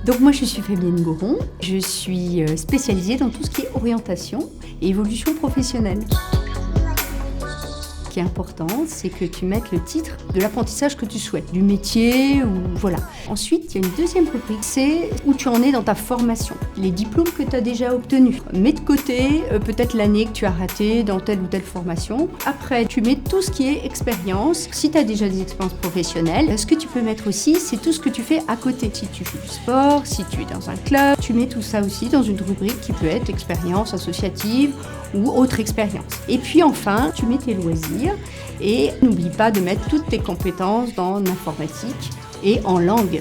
Donc moi je suis Fabienne Goron, je suis spécialisée dans tout ce qui est orientation et évolution professionnelle. Ce qui est important, c'est que tu mettes le titre de l'apprentissage que tu souhaites, du métier ou voilà. Ensuite, il y a une deuxième rubrique, c'est où tu en es dans ta formation, les diplômes que tu as déjà obtenus. Mets de côté peut-être l'année que tu as ratée dans telle ou telle formation. Après, tu mets tout ce qui est expérience. Si tu as déjà des expériences professionnelles, ce que tu peux mettre aussi, c'est tout ce que tu fais à côté. Si tu fais du sport, si tu es dans un club, tu mets tout ça aussi dans une rubrique qui peut être expérience associative ou autre expérience. Et puis enfin, tu mets tes loisirs et n'oublie pas de mettre toutes tes compétences dans l'informatique et en langue.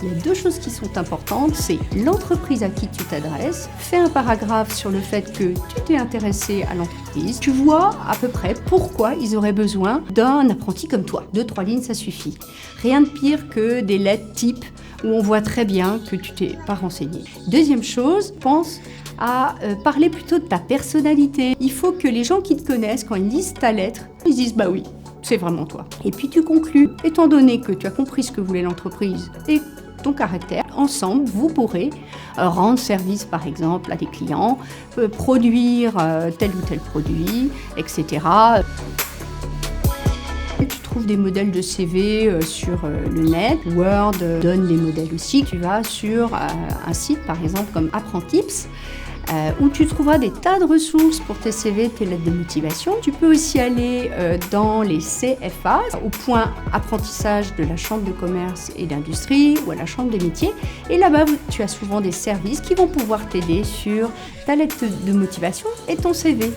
Il y a deux choses qui sont importantes, c'est l'entreprise à qui tu t'adresses. Fais un paragraphe sur le fait que tu t'es intéressé à l'entreprise. Tu vois à peu près pourquoi ils auraient besoin d'un apprenti comme toi. 2-3 lignes, ça suffit. Rien de pire que des lettres type où on voit très bien que tu t'es pas renseigné. Deuxième chose, pense à parler plutôt de ta personnalité. Il faut que les gens qui te connaissent, quand ils lisent ta lettre, ils disent « bah oui, c'est vraiment toi ». Et puis tu conclus, étant donné que tu as compris ce que voulait l'entreprise et ton caractère, ensemble, vous pourrez rendre service, par exemple, à des clients, produire tel ou tel produit, etc. Tu trouves des modèles de CV sur le net. Word donne des modèles aussi. Tu vas sur un site, par exemple, comme Apprentips, où tu trouveras des tas de ressources pour tes CV, tes lettres de motivation. Tu peux aussi aller dans les CFA, au point apprentissage de la Chambre de commerce et d'industrie ou à la Chambre des métiers. Et là-bas, tu as souvent des services qui vont pouvoir t'aider sur ta lettre de motivation et ton CV.